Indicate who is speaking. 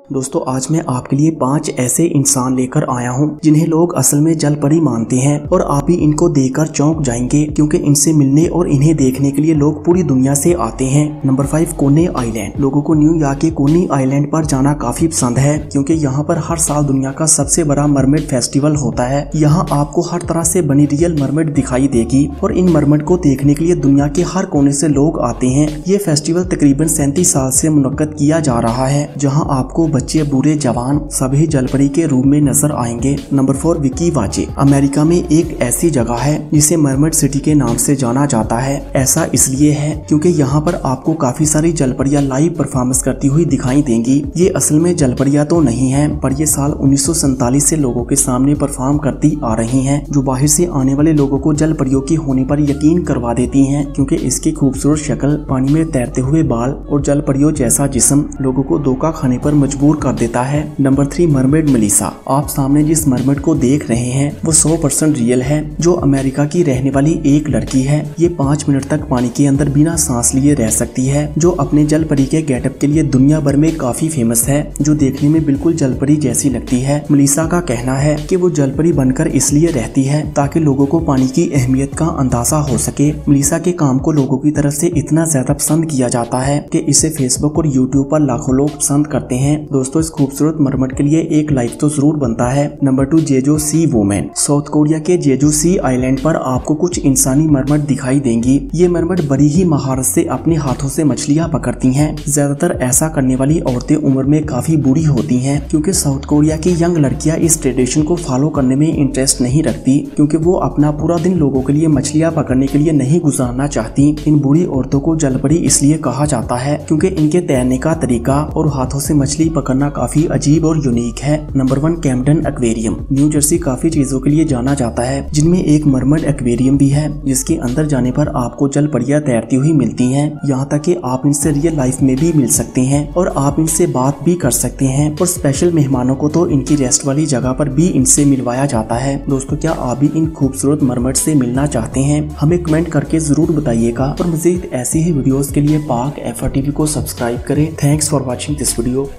Speaker 1: दोस्तों आज मैं आपके लिए 5 ऐसे इंसान लेकर आया हूं जिन्हें लोग असल में जल परी मानते हैं और आप भी इनको देखकर चौंक जाएंगे क्योंकि इनसे मिलने और इन्हें देखने के लिए लोग पूरी दुनिया से आते हैं। नंबर 5 कोने आइलैंड। लोगों को न्यूयॉर्क के कोनी आइलैंड पर जाना काफी पसंद है क्योंकि यहाँ पर हर साल दुनिया का सबसे बड़ा मरमेड फेस्टिवल होता है। यहाँ आपको हर तरह से बनी रियल मरमेड दिखाई देगी और इन मरमेड को देखने के लिए दुनिया के हर कोने से लोग आते हैं। ये फेस्टिवल तकरीबन 37 साल से मुनक्कद किया जा रहा है जहाँ आपको बच्चे बूढ़े जवान सभी जलपरी के रूप में नजर आएंगे। नंबर 4 विकी वाचे। अमेरिका में एक ऐसी जगह है जिसे मरमेड सिटी के नाम से जाना जाता है। ऐसा इसलिए है क्योंकि यहाँ पर आपको काफी सारी जलपरियां लाइव परफॉर्मेंस करती हुई दिखाई देंगी। ये असल में जलपरियां तो नहीं है पर ये साल 1947 से लोगों के सामने परफॉर्म करती आ रही हैं, जो बाहर से आने वाले लोगों को जलपरियों की होने पर यकीन करवा देती हैं क्योंकि इसकी खूबसूरत शक्ल, पानी में तैरते हुए बाल और जलपरियों जैसा जिस्म लोगों को धोखा खाने पर मजबूर कर देता है। Number 3 mermaid Melissa. आप सामने जिस मरमेड को देख रहे हैं वो 100% रियल है, जो अमेरिका की रहने वाली एक लड़की है। ये 5 मिनट तक पानी के अंदर बिना सांस लिए रह सकती है, जो अपने जलपरी के गेटअप के लिए दुनिया भर में काफी फेमस है, जो देखने में बिल्कुल जलपरी जैसी लगती है। मेलिसा का कहना है कि वो जलपरी बनकर इसलिए रहती है ताकि लोगों को पानी की अहमियत का अंदाजा हो सके। मेलिसा के काम को लोगों की तरफ से इतना ज्यादा पसंद किया जाता है कि इसे फेसबुक और यूट्यूब पर लाखों लोग पसंद करते हैं। दोस्तों इस खूबसूरत मरमट के लिए एक लाइक तो जरूर बनता है। नंबर 2 जेजो सी वुमेन। साउथ कोरिया के जेजू सी आइलैंड पर आपको कुछ इंसानी मरमट दिखाई देंगी। ये मरमट बड़ी ही महारत से अपने हाथों से मछलियां पकड़ती हैं। ज्यादातर ऐसा करने वाली औरतें उम्र में काफी बूढ़ी होती हैं क्योंकि साउथ कोरिया की यंग लड़कियां इस ट्रेडिशन को फॉलो करने में इंटरेस्ट नहीं रखती क्योंकि वो अपना पूरा दिन लोगों के लिए मछलियां पकड़ने के लिए नहीं गुजारना चाहती। इन बूढ़ी औरतों को जलपरी इसलिए कहा जाता है क्योंकि इनके तैरने का तरीका और हाथों से मछली पकड़ना काफी अजीब और यूनिक है। Number 1 Kempton aquarium. New Jersey काफी चीजों के लिए जाना जाता है जिनमें एक मरमड एक्वेरियम भी है, जिसके अंदर जाने पर आपको जलपरियां तैरती हुई मिलती हैं। यहाँ तक कि आप इनसे रियल लाइफ में भी मिल सकते हैं और आप इनसे बात भी कर सकते हैं और स्पेशल मेहमानों को तो इनकी रेस्ट वाली जगह पर भी इनसे मिलवाया जाता है। दोस्तों क्या आप भी इन खूबसूरत मरमड से मिलना चाहते हैं? हमें कमेंट करके जरूर बताइएगा और मजीद ऐसी ही वीडियोस के लिए पाक FR TV को सब्सक्राइब करें। Thanks for watching this video.